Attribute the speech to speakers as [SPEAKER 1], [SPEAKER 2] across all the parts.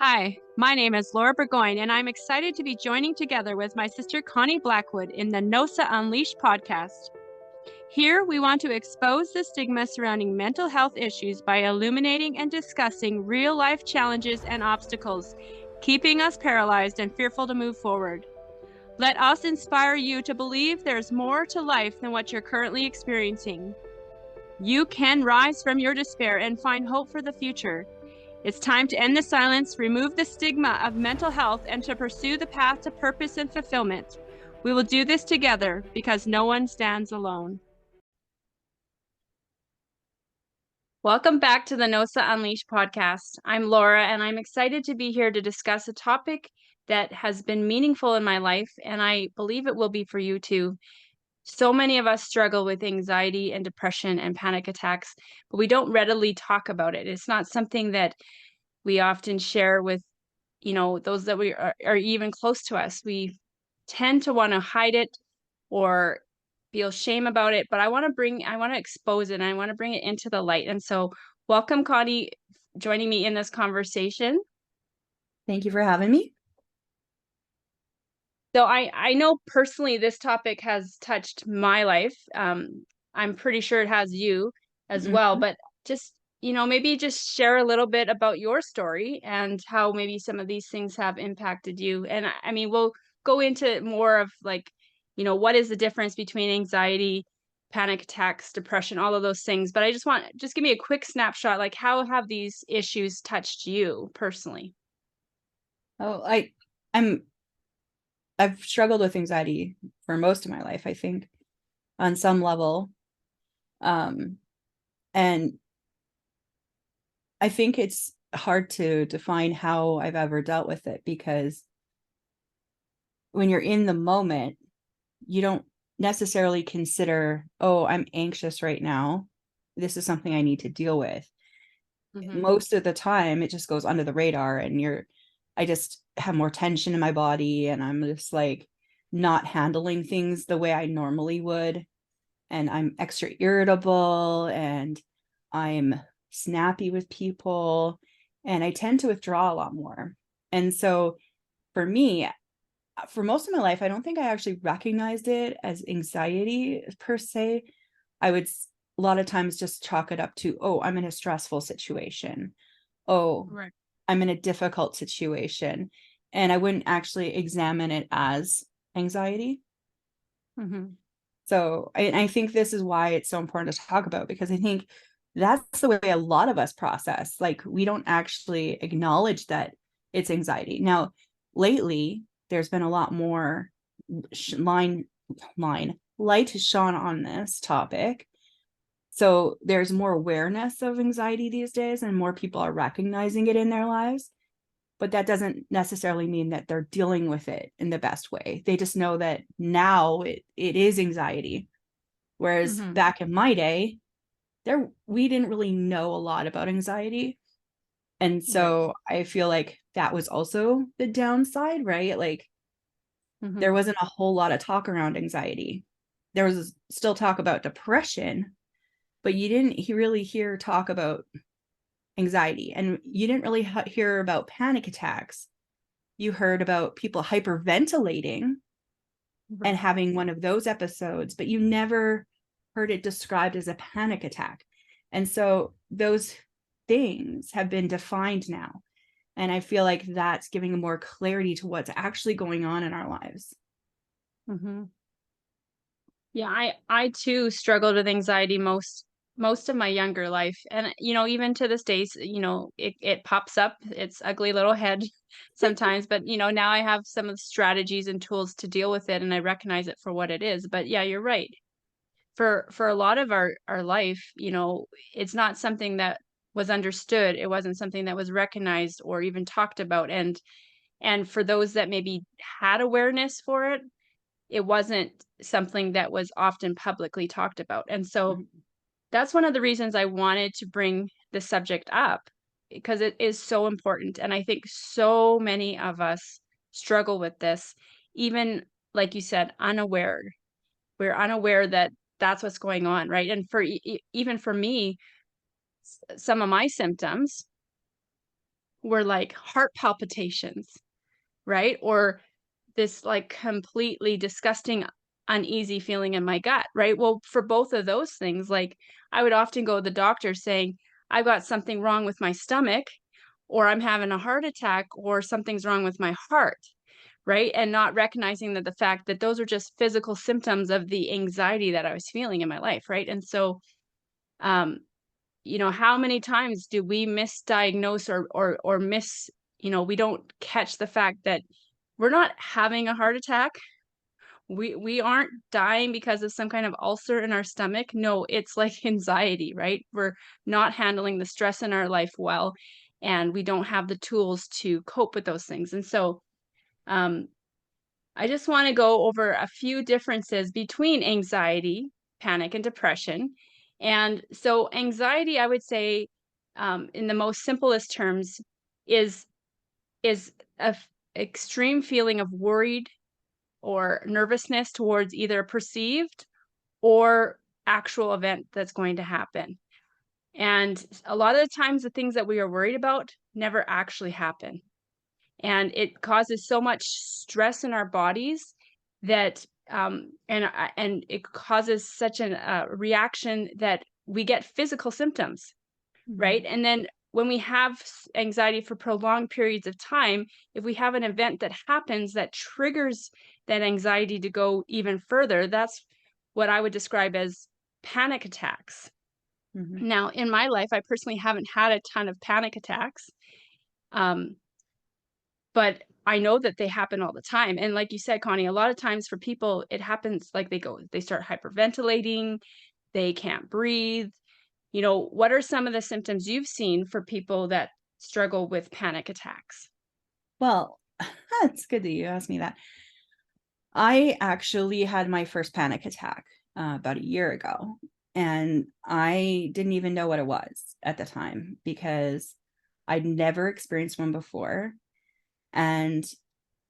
[SPEAKER 1] Hi, my name is Laura Burgoyne, and I'm excited to be joining together with my sister Connie Blackwood in the NOSA Unleashed podcast. Here, we want to expose the stigma surrounding mental health issues by illuminating and discussing real-life challenges and obstacles, keeping us paralyzed and fearful to move forward. Let us inspire you to believe there's more to life than what you're currently experiencing. You can rise from your despair and find hope for the future. It's time to end the silence, remove the stigma of mental health, and to pursue the path to purpose and fulfillment. We will do this together because no one stands alone. Welcome back to the NOSA Unleashed podcast. I'm Laura, and I'm excited to be here to discuss a topic that has been meaningful in my life, and I believe it will be for you too. So many of us struggle with anxiety and depression and panic attacks, but we don't readily talk about it. It's not something that we often share with, those that we are even close to us. We tend to want to hide it or feel shame about it, but I want to expose it and I want to bring it into the light. And so welcome, Connie, joining me in this conversation.
[SPEAKER 2] Thank you for having me.
[SPEAKER 1] So I know personally this topic has touched my life. I'm pretty sure it has you as well, but just, maybe just share a little bit about your story and how maybe some of these things have impacted you. And I mean, we'll go into more of like, what is the difference between anxiety, panic attacks, depression, all of those things. But I just give me a quick snapshot, like how have these issues touched you personally?
[SPEAKER 2] Oh, I've struggled with anxiety for most of my life, I think, on some level. And I think it's hard to define how I've ever dealt with it because when you're in the moment, you don't necessarily consider, oh, I'm anxious right now. This is something I need to deal with. Most of the time, it just goes under the radar and I just have more tension in my body and I'm just like not handling things the way I normally would. And I'm extra irritable and I'm snappy with people and I tend to withdraw a lot more. And so for me, for most of my life, I don't think I actually recognized it as anxiety per se. I would a lot of times just chalk it up to, oh, I'm in a stressful situation. Oh,
[SPEAKER 1] Right.
[SPEAKER 2] I'm in a difficult situation. And I wouldn't actually examine it as anxiety. So I think this is why it's so important to talk about, because I think that's the way a lot of us process. Like we don't actually acknowledge that it's anxiety. Now, lately, there's been a lot more light shone on this topic. So there's more awareness of anxiety these days and more people are recognizing it in their lives. But that doesn't necessarily mean that they're dealing with it in the best way. They just know that now it is anxiety. Whereas back in my day, we didn't really know a lot about anxiety. And so I feel like that was also the downside, right? Like there wasn't a whole lot of talk around anxiety. There was still talk about depression, but you didn't really hear talk about anxiety, and you didn't really hear about panic attacks. You heard about people hyperventilating and having one of those episodes, but you never heard it described as a panic attack. And so those things have been defined now. And I feel like that's giving more clarity to what's actually going on in our lives.
[SPEAKER 1] Yeah, I too struggled with anxiety most of my younger life. And even to this day, it pops up, its ugly little head sometimes, but now I have some of the strategies and tools to deal with it and I recognize it for what it is. But yeah, you're right. For a lot of our life, it's not something that was understood. It wasn't something that was recognized or even talked about. And for those that maybe had awareness for it, it wasn't something that was often publicly talked about. And so that's one of the reasons I wanted to bring the subject up, because it is so important. And I think so many of us struggle with this, even like you said, unaware. We're unaware that that's what's going on, right? And even for me, some of my symptoms were like heart palpitations, right? Or this like completely disgusting, uneasy feeling in my gut, right? Well, for both of those things, like I would often go to the doctor saying, I've got something wrong with my stomach, or I'm having a heart attack, or something's wrong with my heart, right? And not recognizing that the fact that those are just physical symptoms of the anxiety that I was feeling in my life, right? And so, um, how many times do we misdiagnose or miss, we don't catch the fact that we're not having a heart attack. We aren't dying because of some kind of ulcer in our stomach. No, it's like anxiety, right? We're not handling the stress in our life well, and we don't have the tools to cope with those things. And so, um, I just want to go over a few differences between anxiety, panic, and depression. And so, anxiety, I would say, in the most simplest terms, is is extreme feeling of worried or nervousness towards either a perceived or actual event that's going to happen. And a lot of the times, the things that we are worried about never actually happen. And it causes so much stress in our bodies that, and it causes such an reaction that we get physical symptoms, right?
[SPEAKER 2] Mhm.
[SPEAKER 1] And then when we have anxiety for prolonged periods of time, if we have an event that happens that triggers that anxiety to go even further, that's what I would describe as panic attacks.
[SPEAKER 2] Mhm.
[SPEAKER 1] Now, in my life, I personally haven't had a ton of panic attacks, um, but I know that they happen all the time. And like you said, Connie, a lot of times for people, it happens like they start hyperventilating, they can't breathe. What are some of the symptoms you've seen for people that struggle with panic attacks?
[SPEAKER 2] Well, it's good that you asked me that. I actually had my first panic attack about a year ago, and I didn't even know what it was at the time because I'd never experienced one before. And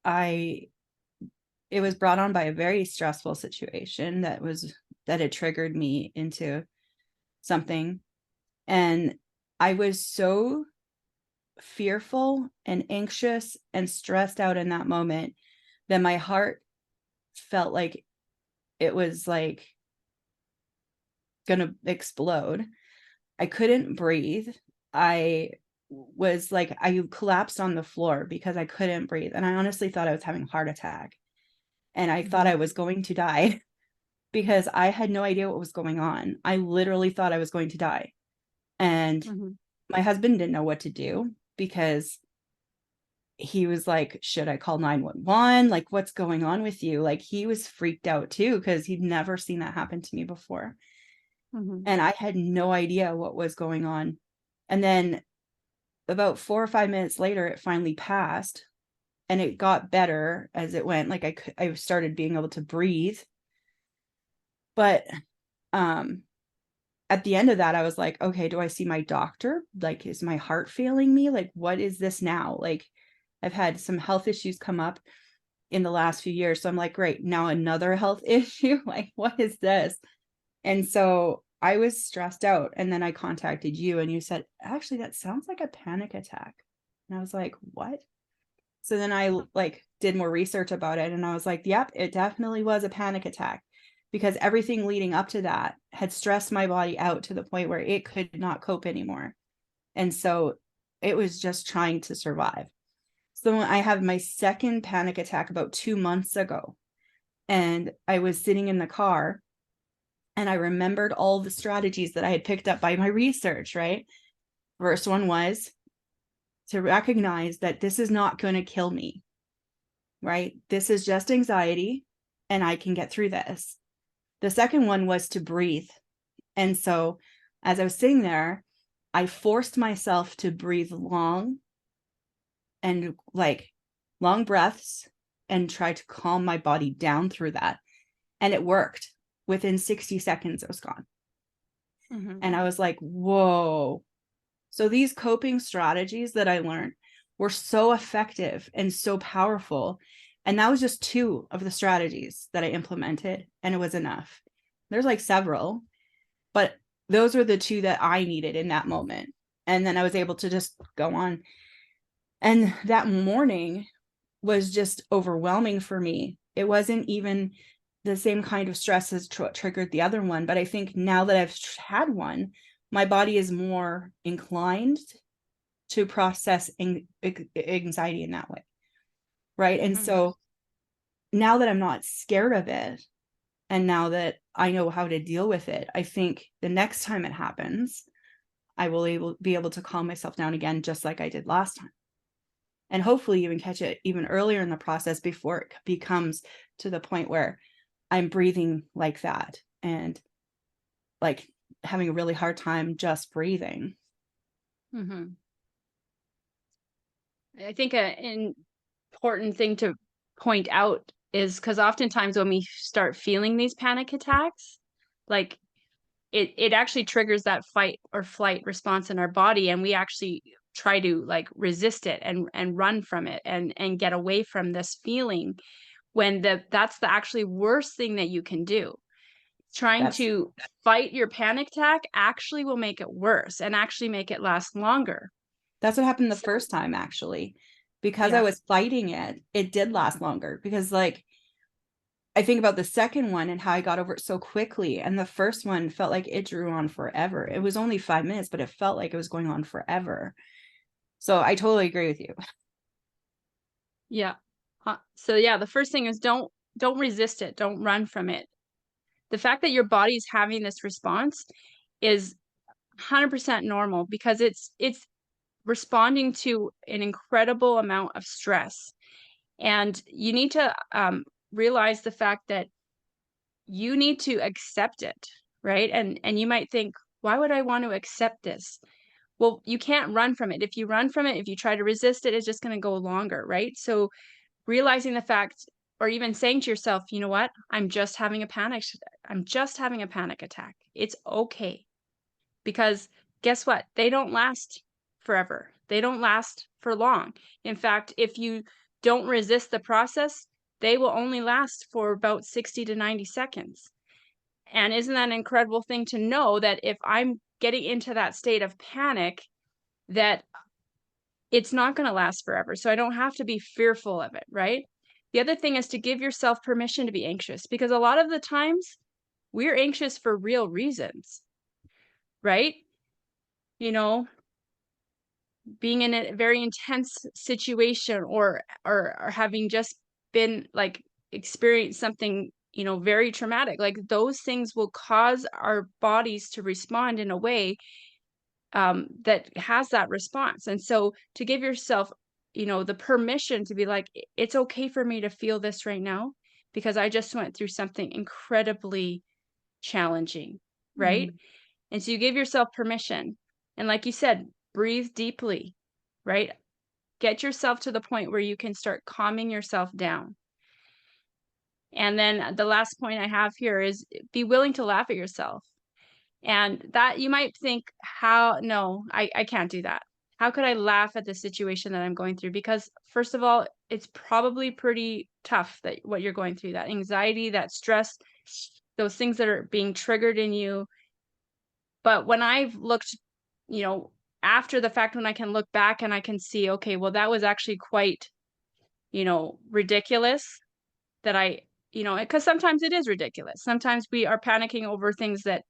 [SPEAKER 2] I it was brought on by a very stressful situation that had triggered me into something. And I was so fearful and anxious and stressed out in that moment that my heart felt like it was like gonna explode. I couldn't breathe. I was like, I collapsed on the floor because I couldn't breathe. And I honestly thought I was having a heart attack. And I thought I
[SPEAKER 1] Mhm,
[SPEAKER 2] was going to die because I had no idea what was going on. I literally thought I was going to die. And
[SPEAKER 1] mhm,
[SPEAKER 2] my husband didn't know what to do because he was like, should I call 911? Like, what's going on with you? Like, he was freaked out too because he'd never seen that happen to me before.
[SPEAKER 1] mhm,
[SPEAKER 2] And I had no idea what was going on. And then about 4 or 5 minutes later, it finally passed and it got better as it went. Like, I started being able to breathe. But um, at the end of that, I was like, okay, do I see my doctor? Like, is my heart failing me? Like, what is this now? Like, I've had some health issues come up in the last few years. So I'm like, great, now another health issue. Like, what is this? And so I was stressed out. And then I contacted you and you said, actually, that sounds like a panic attack. And I was like, what? So then I like did more research about it and I was like, yep, it definitely was a panic attack because everything leading up to that had stressed my body out to the point where it could not cope anymore. And so it was just trying to survive. So I had my second panic attack about 2 months ago, and I was sitting in the car and I remembered all the strategies that I had picked up by my research, right? First one was to recognize that this is not going to kill me, right? This is just anxiety and I can get through this. The second one was to breathe. And so as I was sitting there, I forced myself to breathe long and like long breaths and try to calm my body down through that. And it worked. Within 60 seconds, it was gone.
[SPEAKER 1] mhm,
[SPEAKER 2] And I was like, whoa. So these coping strategies that I learned were so effective and so powerful. And that was just two of the strategies that I implemented, and it was enough. There's like several, but those were the two that I needed in that moment. And then I was able to just go on. And that morning was just overwhelming for me. It wasn't even the same kind of stress as triggered the other one. But I think now that I've had one, my body is more inclined to process anxiety in that way. Right. And
[SPEAKER 1] Mhm.
[SPEAKER 2] so now that I'm not scared of it, and now that I know how to deal with it, I think the next time it happens, I will be able to calm myself down again, just like I did last time. And hopefully even catch it even earlier in the process before it becomes to the point where I'm breathing like that and like having a really hard time just breathing.
[SPEAKER 1] Mhm. I think an important thing to point out is because oftentimes when we start feeling these panic attacks, like it actually triggers that fight or flight response in our body, and we actually try to like resist it and run from it and get away from this feeling when that's the actually worst thing that you can do. Trying
[SPEAKER 2] That's
[SPEAKER 1] to fight your panic attack actually will make it worse and actually make it last longer.
[SPEAKER 2] that's what happened the
[SPEAKER 1] So,
[SPEAKER 2] first time, actually. Because I
[SPEAKER 1] yeah.
[SPEAKER 2] was fighting it, it did last longer because like I think about the second one and how I got over it so quickly. And the first one felt like it drew on forever. It was only 5 minutes, but it felt like it was going on forever. So I totally agree with you.
[SPEAKER 1] Yeah. So yeah, the first thing is don't resist it. Don't run from it. The fact that your body's having this response is 100% normal because it's responding to an incredible amount of stress. And you need to realize the fact that you need to accept it, right? And you might think, why would I want to accept this? Well, you can't run from it. If you run from it, if you try to resist it, it's just going to go longer, right? So realizing the fact or even saying to yourself, "You know what? I'm just having a panic attack. It's okay." Because guess what? They don't last forever. They don't last for long. In fact, if you don't resist the process, they will only last for about 60 to 90 seconds. And isn't that an incredible thing to know that if I'm getting into that state of panic, that it's not gonna last forever, so I don't have to be fearful of it, right? The other thing is to give yourself permission to be anxious because a lot of the times we're anxious for real reasons, right? You know, being in a very intense situation or having just been like experienced something, very traumatic. Like those things will cause our bodies to respond in a way that has that response. And so to give yourself, the permission to be like, It's okay for me to feel this right now because I just went through something incredibly challenging, right?"
[SPEAKER 2] Mm.
[SPEAKER 1] And so you give yourself permission. And like you said, breathe deeply, right? Get yourself to the point where you can start calming yourself down. And then the last point I have here is be willing to laugh at yourself. And that you might think, how no, I can't do that. How could I laugh at the situation that I'm going through? Because first of all, it's probably pretty tough that what you're going through, that anxiety, that stress, those things that are being triggered in you. But when I've looked, you know, after the fact, when I can look back and I can see, okay, well, that was actually quite, ridiculous that because sometimes it is ridiculous. Sometimes we are panicking over things that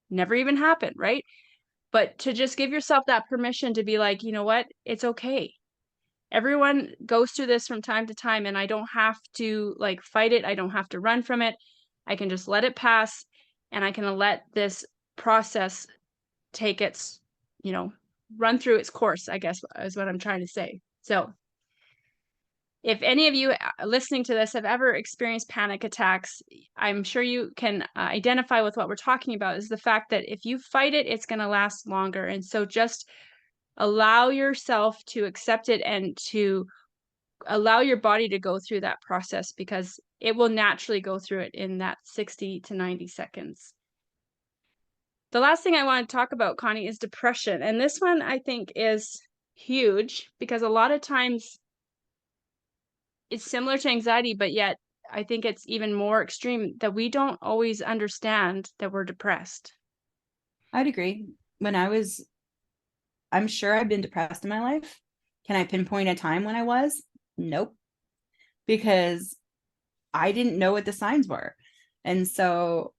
[SPEAKER 1] never even happened, right? But to just give yourself that permission to be like, "You know what? It's okay. Everyone goes through this from time to time, and I don't have to, like, fight it. I don't have to run from it. I can just let it pass, and I can let this process take its you know, run through its course," I guess, is what I'm trying to say. So, if any of you, listening to this have ever experienced panic attacks, I'm sure you can, identify with what we're talking about is the fact that if you fight it, it's gonna last longer, and so just allow yourself to accept it and to allow your body to go through that process because it will naturally go through it in that 60 to 90 seconds. The last thing I want to talk about, Connie, is depression. And this one I think is huge because a lot of times it's similar to anxiety, but yet I think it's even more extreme that we don't always understand that we're depressed.
[SPEAKER 2] I'd agree. When I was, I'm sure I've been depressed in my life, Can I pinpoint a time when I was? Nope. Because I didn't know what the signs were. And so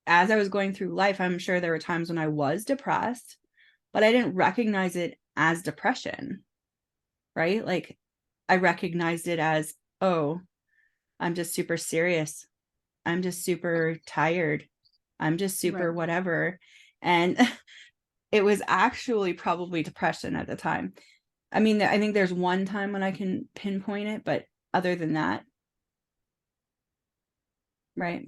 [SPEAKER 2] as I was going through life, I'm sure there were times when I was depressed, but I didn't recognize it as depression, right? Like I recognized it as, oh, I'm just super serious. I'm just super tired. I'm just super
[SPEAKER 1] Right.
[SPEAKER 2] whatever. And it was actually probably depression at the time. I mean, I think there's one time when I can pinpoint it, but other than that, right.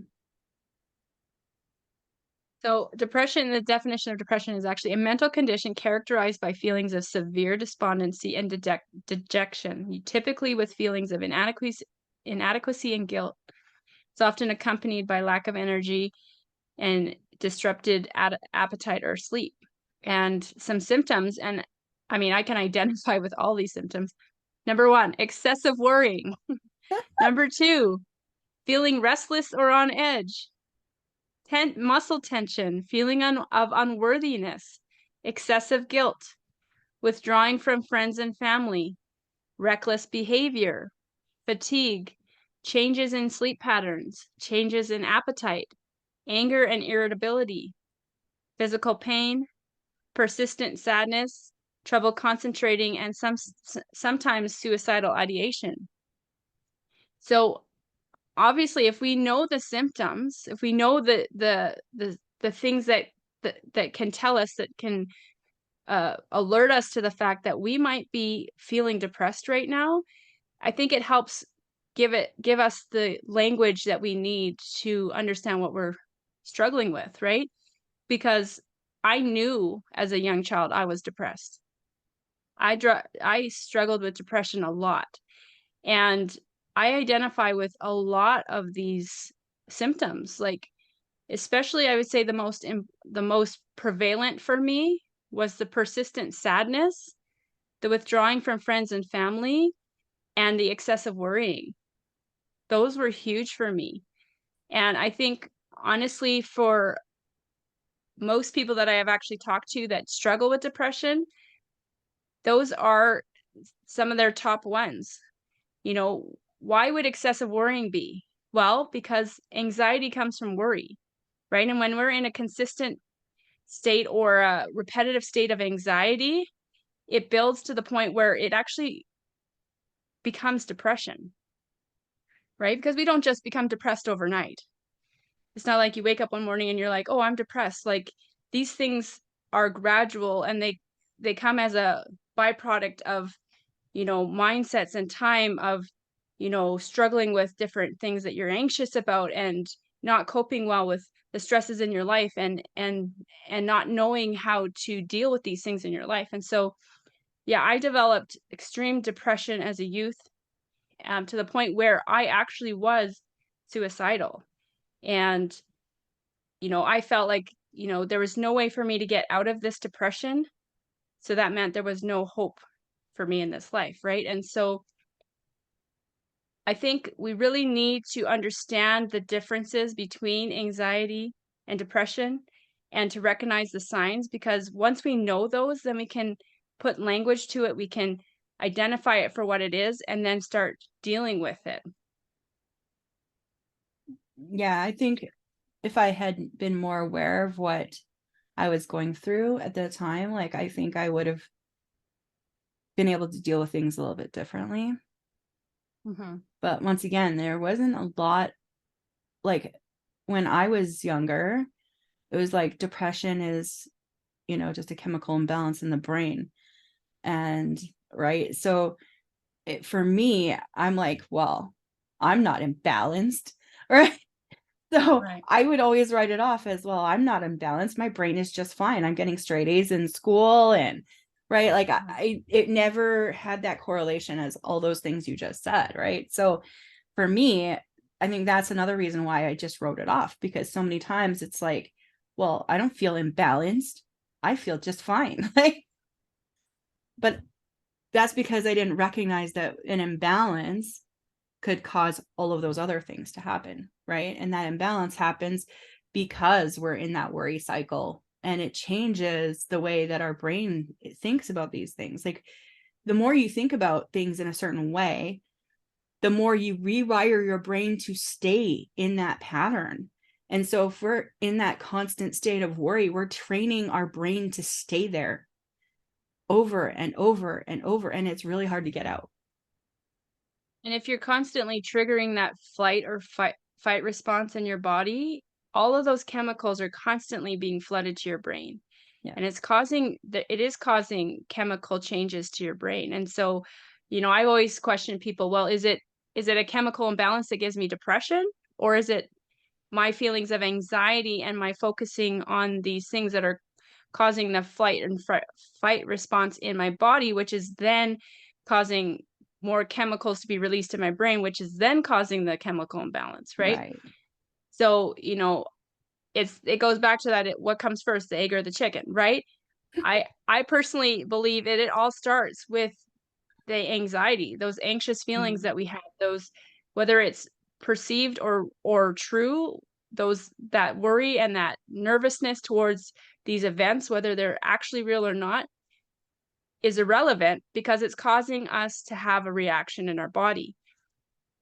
[SPEAKER 1] So, depression, the definition of depression is actually a mental condition characterized by feelings of severe despondency and dejection, typically with feelings of inadequacy and guilt. It's often accompanied by lack of energy and disrupted appetite or sleep. And some symptoms, and I mean, I can identify with all these symptoms. Number one, excessive worrying. Number two, feeling restless or on edge. Muscle tension, feeling of unworthiness, excessive guilt, withdrawing from friends and family, reckless behavior, fatigue, changes in sleep patterns, changes in appetite, anger and irritability, physical pain, persistent sadness, trouble concentrating, and sometimes suicidal ideation. So obviously, if we know the symptoms, if we know the things that can tell us, that can alert us to the fact that we might be feeling depressed right now, I think it helps give us the language that we need to understand what we're struggling with, right? Because I knew as a young child I was depressed. I struggled with depression a lot, and I identify with a lot of these symptoms. Like, especially, I would say the most prevalent for me was the persistent sadness, the withdrawing from friends and family, and the excessive worrying. Those were huge for me. And I think, honestly, for most people that I have actually talked to that struggle with depression, those are some of their top ones. You know, why would excessive worrying be? Well, because anxiety comes from worry, right? And when we're in a consistent state or a repetitive state of anxiety, it builds to the point where it actually becomes depression, right? Because we don't just become depressed overnight. It's not like you wake up one morning and you're like, "Oh, I'm depressed." Like, these things are gradual, and they come as a byproduct of, mindsets and time of, struggling with different things that you're anxious about, and not coping well with the stresses in your life, and not knowing how to deal with these things in your life. And so, yeah, I developed extreme depression as a youth, to the point where I actually was suicidal. And, I felt like, there was no way for me to get out of this depression. So that meant there was no hope for me in this life, right? And so I think we really need to understand the differences between anxiety and depression, and to recognize the signs, because once we know those, then we can put language to it. We can identify it for what it is and then start dealing with it.
[SPEAKER 2] Yeah, I think if I had been more aware of what I was going through at the time, like I think I would have been able to deal with things a little bit differently.
[SPEAKER 1] Mhm.
[SPEAKER 2] But once again, there wasn't a lot, like when I was younger, it was like depression is, just a chemical imbalance in the brain. And right. So for me, I'm like, well, I'm not imbalanced. Right. So
[SPEAKER 1] Right.
[SPEAKER 2] I would always write it off as, well, I'm not imbalanced. My brain is just fine. I'm getting straight A's in school, and right. Like
[SPEAKER 1] Mhm.
[SPEAKER 2] it never had that correlation as all those things you just said. Right. So for me, I think that's another reason why I just wrote it off, because so many times it's like, well, I don't feel imbalanced. I feel just fine. Like, but that's because I didn't recognize that an imbalance could cause all of those other things to happen, right? And that imbalance happens because we're in that worry cycle, and it changes the way that our brain thinks about these things. Like the more you think about things in a certain way, the more you rewire your brain to stay in that pattern. And so if we're in that constant state of worry, we're training our brain to stay there over and over and over, and it's really hard to get out.
[SPEAKER 1] And if you're constantly triggering that flight or fight response in your body, all of those chemicals are constantly being flooded to your brain.
[SPEAKER 2] Yeah.
[SPEAKER 1] And it is causing chemical changes to your brain. And so, I always question people, well, is it a chemical imbalance that gives me depression, or is it my feelings of anxiety and my focusing on these things that are causing the flight and fight response in my body, which is then causing more chemicals to be released in my brain, which is then causing the chemical imbalance, right?
[SPEAKER 2] Right.
[SPEAKER 1] So, it goes back to that, what comes first, the egg or the chicken, right? I personally believe it all starts with the anxiety, those anxious feelings
[SPEAKER 2] Mm.
[SPEAKER 1] that we have, those, whether it's perceived or true, those, that worry and that nervousness towards these events, whether they're actually real or not, is irrelevant because it's causing us to have a reaction in our body.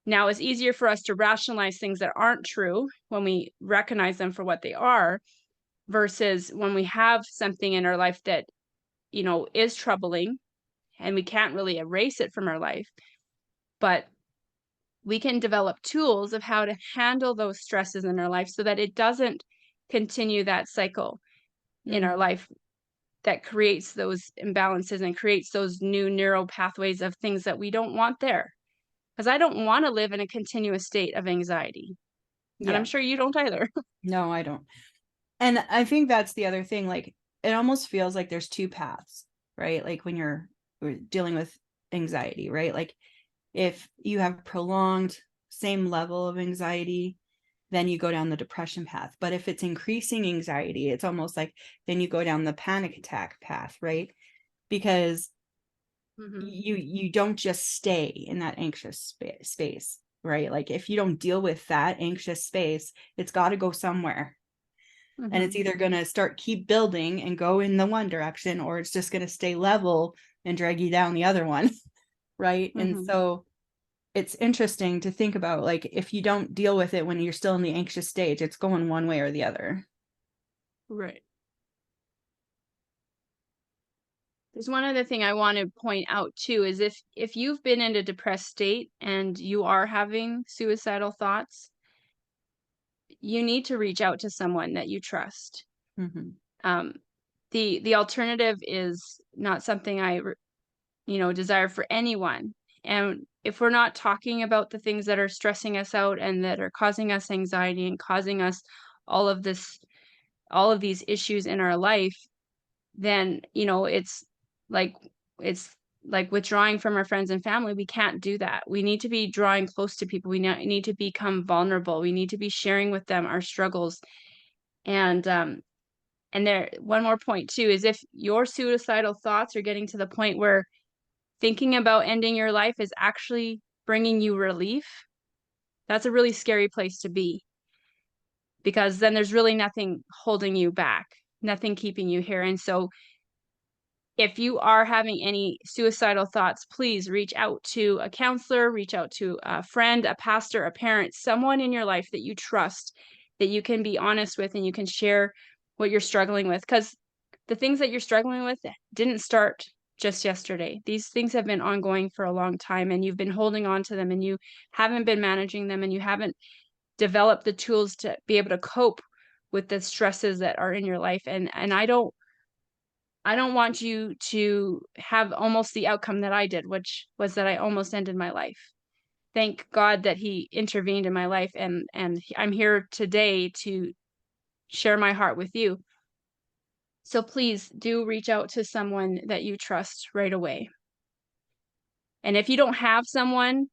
[SPEAKER 1] Now, it's easier for us to rationalize things that aren't true when we recognize them for what they are, versus when we have something in our life that, is troubling and we can't really erase it from our life. But we can develop tools of how to handle those stresses in our life so that it doesn't continue that cycle in our
[SPEAKER 2] Mm.
[SPEAKER 1] life that creates those imbalances and creates those new neural pathways of things that we don't want there. Because I don't want to live in a continuous state of anxiety. And I'm
[SPEAKER 2] Yeah.
[SPEAKER 1] sure you don't either.
[SPEAKER 2] No, I don't. And I think that's the other thing. Like, it almost feels like there's two paths, right? Like when we're dealing with anxiety, right? Like if you have prolonged same level of anxiety, then you go down the depression path. But if it's increasing anxiety, it's almost like then you go down the panic attack path, right? Because
[SPEAKER 1] Mhm,
[SPEAKER 2] you don't just stay in that anxious space, right? Like if you don't deal with that anxious space, it's got to go somewhere, and it's
[SPEAKER 1] mhm,
[SPEAKER 2] either going to keep building and go in the one direction, or it's just going to stay level and drag you down the other one. Right. And
[SPEAKER 1] mhm.
[SPEAKER 2] so it's interesting to think about, like, if you don't deal with it when you're still in the anxious stage, it's going one way or the other.
[SPEAKER 1] Right. There's one other thing I want to point out too is if you've been in a depressed state and you are having suicidal thoughts, you need to reach out to someone that you trust.
[SPEAKER 2] Mm-hmm.
[SPEAKER 1] Um, the alternative is not something desire for anyone. And if we're not talking about the things that are stressing us out and that are causing us anxiety and causing us all of this, all of these issues in our life, then, like it's like withdrawing from our friends and family. We can't do that. We need to be drawing close to people. We need to become vulnerable. We need to be sharing with them our struggles. And there, one more point too, is if your suicidal thoughts are getting to the point where thinking about ending your life is actually bringing you relief, that's a really scary place to be, because then there's really nothing holding you back, nothing keeping you here. And so if you are having any suicidal thoughts, please reach out to a counselor, reach out to a friend, a pastor, a parent, someone in your life that you trust, that you can be honest with and you can share what you're struggling with. Because the things that you're struggling with didn't start just yesterday. These things have been ongoing for a long time, and you've been holding on to them, and you haven't been managing them, and you haven't developed the tools to be able to cope with the stresses that are in your life. And I don't want you to have almost the outcome that I did, which was that I almost ended my life. Thank God that he intervened in my life, and I'm here today to share my heart with you. So please do reach out to someone that you trust right away. And if you don't have someone,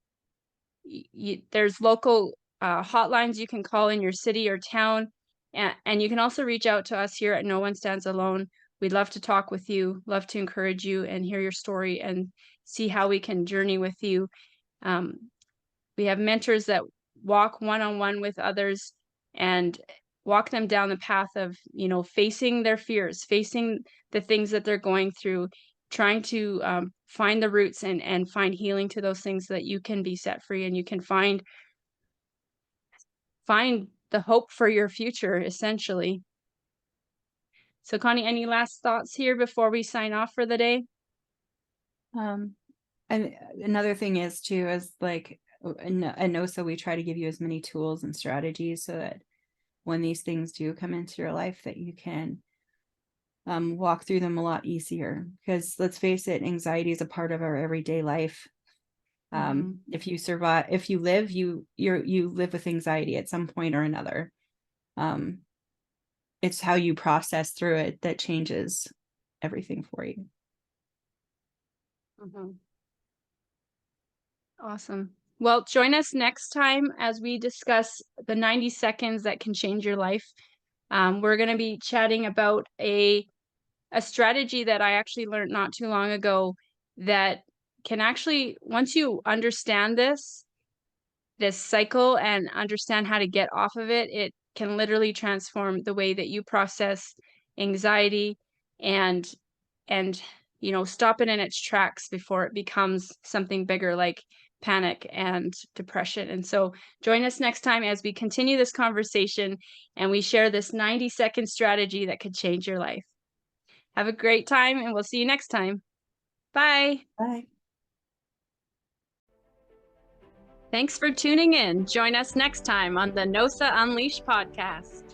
[SPEAKER 1] there's local hotlines you can call in your city or town. And you can also reach out to us here at No One Stands Alone. We'd love to talk with you, love to encourage you and hear your story and see how we can journey with you. Um, we have mentors that walk one on one with others and walk them down the path of, facing their fears, facing the things that they're going through, trying to find the roots and find healing to those things so that you can be set free and you can find the hope for your future, essentially. So, Connie, any last thoughts here before we sign off for the day?
[SPEAKER 2] Um, and another thing is too, is like, and also we try to give you as many tools and strategies so that when these things do come into your life, that you can walk through them a lot easier. Because let's face it, anxiety is a part of our everyday life. If you survive, if you live, you live with anxiety at some point or another. It's how you process through it that changes everything for you.
[SPEAKER 1] Awesome. Well, join us next time as we discuss the 90 seconds that can change your life. We're going to be chatting about a strategy that I actually learned not too long ago that can actually, once you understand this cycle and understand how to get off of it, it can literally transform the way that you process anxiety and and stop it in its tracks before it becomes something bigger like panic and depression. And so join us next time as we continue this conversation and we share this 90-second strategy that could change your life. Have a great time and we'll see you next time. Bye.
[SPEAKER 2] Bye.
[SPEAKER 1] Thanks for tuning in. Join us next time on the NOSA Unleashed podcast.